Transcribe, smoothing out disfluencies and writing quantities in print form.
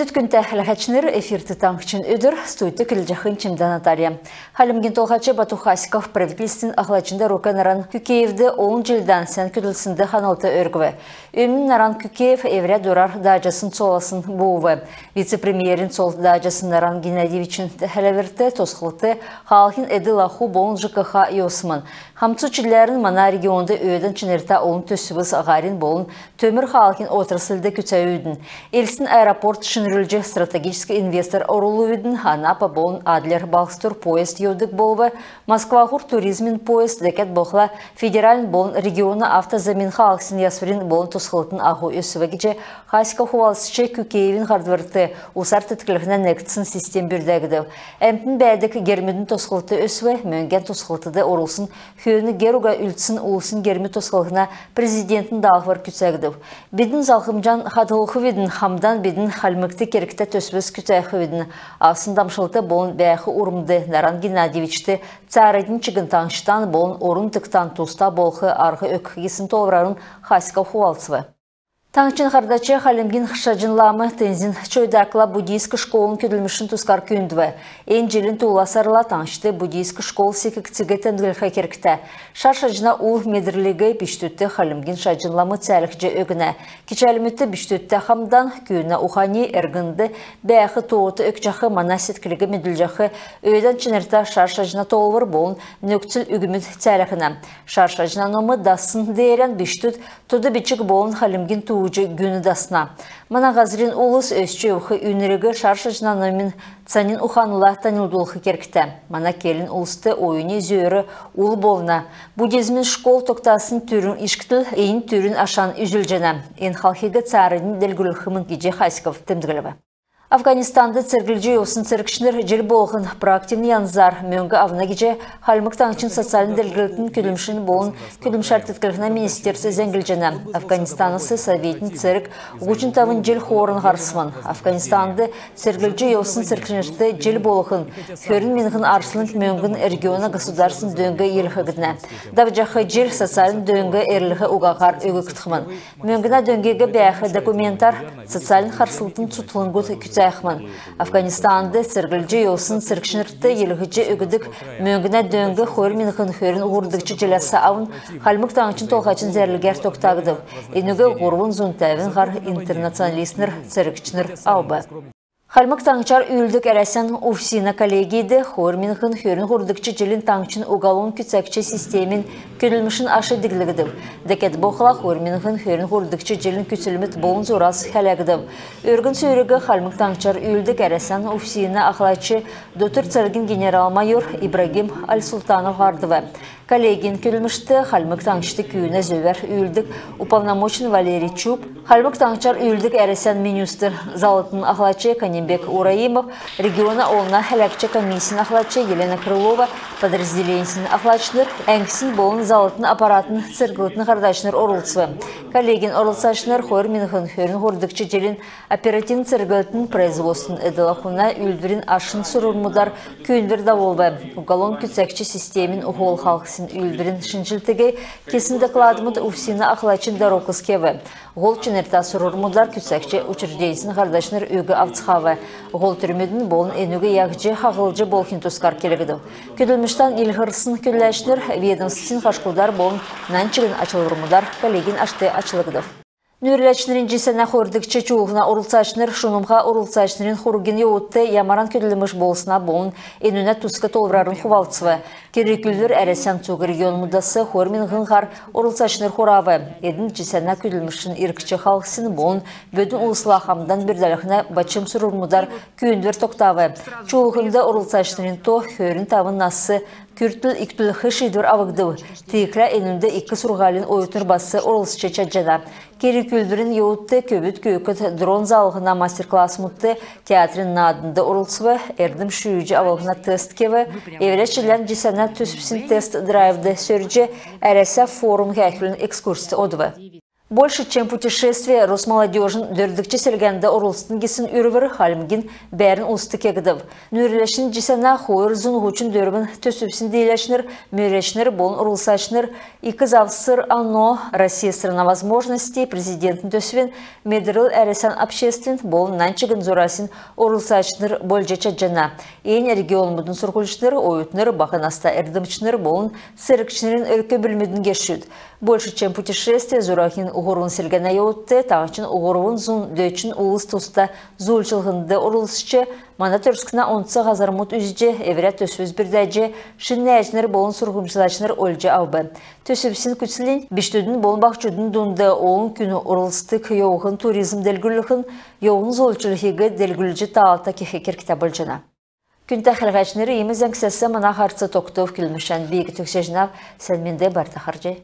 Күндіт күнті әліғачыныр эфирті таңқычын өдір, стойты кілжақын чымдан атария. Халімген толғачы Бату Хасиков правительствен ағылачында Рука Наран Күкеевді 10 жылдан сән күділсінді қаналты өргіві. Өмін Наран Күкеев евря дұрар дажасын соласын бұуы. Вице-премьерин сол дажасын Наран Геннадьевичін тәхәләверті тосқылты халқын әді лаху болын ЖКХ йосымын. Хамцучилерін мана регионды өйдің чынерта олын төсібіз ағарин болын төмір халқын отырсылды күтә өйдің. Элсін аэропорт шынырылжы стратегический инвестор орулу өйдің Анапа болын Адлер Балстур поезд еудік болы, Москва-Хур туризмин поезд декет болықла федералін болын регионы автозамин халқсын ясварин болын тосқылытын ағу өсівігіже Хасика Хувалсычы Күкеевін қардвырты ұсар тіткілігіне нектісін систем бүрдәгіді. Әмтін бәдік гермедің тосқылыты өсіві мөнген тосқылытыды орылсын Хүйіні геруға үлтсін ұлысын гермі тосқылығына президентін дағывар күтсәгді. Бедін залқымжан қадылығы ведін хамдан бедін халмыкты керікті төсбіз күтәйқы ведін. Асын дамшылты болын бәйқы ұрымды Наран Геннадьевичті царайдың чігін таңшытан болын орын тықтан туста болқы арғы өкігесін толырарын Хасика Хувалцывы. Таңчын қардачы Халимгин Хшаджинламы тензин чойдакла буддийскі школын көділмішін тұскар күйіндіві. Ен желін туыласарыла таңшыты буддийскі школ секіктігі тәнділігі керікті. Шаршаджына ұл медірлігі біштүтті Халимгин Шаджинламы цәлікжі өгіні. Кечәлімітті біштүтті хамдан күйіні ұхани әргінді бәйқы тоғыты өкчақы манасеткілігі меділжақы өйден чынырта Шаршаджына толывыр болын нөктіл үгімет цәліғіні. Шаршаджына номы дасын дейрен біштүт тұды бічік болын Халимгин күні дасына. Мана ғазырин ұлыс өсчі ұқы үнірігі Шаршаджына номин цанин ұханыла танылдылығы керкті. Мана келін ұлысты ойыне зөйірі ұл болына. Буддизмин школ тоқтасын түрін ішкітіл, ең түрін ашан үзілжені. Ен халқиғы царының дәлгіліғімін кеже Хасиков тімдігілігі. Афганистанды церкілжі осын церкшінер жел болғын проактивны янзар мөңгі авна кеже халмық таңчын социалын дәлгіліктің күлімшін болын күлімшәртеткілігіна министерсі зәңгілжені. Афганистанысы советін церк ұғычын тавын жел хорын ғарсымын. Афганистанды церкілжі осын церкшінерді жел болғын көрін менғін арсылын мөңгін региона государсын дөңгі елхігідіне. Давжақы жел социалын дөңгі әрлігі ұғағар өгі күтқымын. Мөңгіна дөңгегі бәйқы документар социалын қарсылытын тұтылын көт Афганистанды церкілжі осын церкшінірті елігіжі өгідік мөңгіна дөңгі хөр мен ғын ұғырдықчы желасы ауын қалмық таңчын толғачын зәрлігер тоқтағыды. Енугі ғұрвын зұнтәвін ғар интернационалистнер церкшінір аубы. Халмық таңчар үйілдік әрәсен офисина коллегийді хор мен ғын ғұрдықчы желін таңчын ұғалуын күтсәкчі системін көрілмішін ашы діглігіді. Дәкет боқыла хор мен ғын ғұрдықчы желін күтілімет болын зорас хәләгіді. Өргін сөйрігі халмық таңчар үйілдік әрәсен офисина ақылайчы доктор царгин генерал-майор Ибрагим Аль-Султанов ғардывы. Коллегин көрілмішті халмық таңчты күйіне зөвер үйілдік уполномочен Валерий Чуб, халмық таңчар үйілдік әрәсен министр залытын ақылайчы Канембек Ураимов, региона олына хәләкчі комиссиян ақылайчы Елена Крылова, подразделенсін ақылайчыныр, әңкісін болын залытын аппаратын церкілітін қардачыныр орылцывы. Коллегин орылцачыныр хойыр мен ғын ғырдықчы желін оперативн церкілітін производствын әділақуна үлдірін ашын сұрылмудар күйіндір даволбы. Уголон күтсәкчі системін ұғол халқысын үлдірін шыншылтыгей кесін докладымыд ұфсина ақылайчын дарокыз кеві. Ғол чынерта сұрылмудар күтсәкчі учреждейсін қардачыныр өгі авцхавы. Ғол түрмедің болын әнугі яғжы қағылжы болхин тұскар келігіді. Көділміштан елғырсын көлләшінір ведомствен қашқылдар болын нанчығын açılırmıдар коллегин ашты açılıgıdır. Nürləçnirin cisəna xordikçi çuğuna urulsaçnir şunumğa urulsaçnirin xurgin yoğuttu yamaran ködülümüş bolsuna bolun enüne tuska tolvrarın xuvaltsıvı. Keriküldür ərəsən çoğu region mudası xormin ғınğar urulsaçnir xoravı. Edin cisəna ködülmüşün irkçi xalqsın bolun bödün ulusla hamdan birdalığına başım sürülmudar köyündür toktavı. Çoğuğunda urulsaçnirin toh hörün tavın nası Kürtül iktül xışidur avıqdıvı. Tiyikra enünde iki surgalin oyutur bası orulsçı çacana. Keriküldürün yoğuttu köbüt köyküt dron zalığına masterclass muttu teatrın nadında orulsıvı erdim şuyucu avılığına test kevi. Evreçilen cisana tüspüsün test drive'da sörücü ərəsə forum həkülün ekskursiya oduvu. Больше, чем путешествие, Росмолодежин дөрдікче селгенді орылыстың кесін үрівір халімген бәрін ұсты кегідів. Нөрлешін жесана қойыр зұн ғучын дөрбін төсіпсін дейлешінір, мөрешінір болын орылсашыныр. Икі завсыр ано Россия сырына возможности президентін төсівен медіріл әресен обществен болын нанчығын зорасин орылсашыныр болжеча жана. Ең регион мұдын сұрғылшыныр, ойытыныр, бақынаста әрдімшінір болын сырықшынырын өркі білмедін кешуд. Больше, чем путешествие, зурахин уғырын селген айотты, тағычын уғырын зұн дөйчін уылыс тұста зұлчылғынды ұрылысчы, мана түрскіна онцы ғазармут үзже, эверят төсөз бірдәйже, шынны әжінер болын сұрғымшылашыныр өлже аубы. Төсөбісін күтсілін, біштөдің болын бақчудың дұнды оғын күні ұрылыстық еуғын туризм делгүліғын, еуғын зұлчылығы делгүліжі тағалта кехекер кітабыл жына. Күн тәхілғачнері еміз әңксесі мана қарсы тоқтов келмішен бейгі төксе жынав сәлменде бар тақаржай.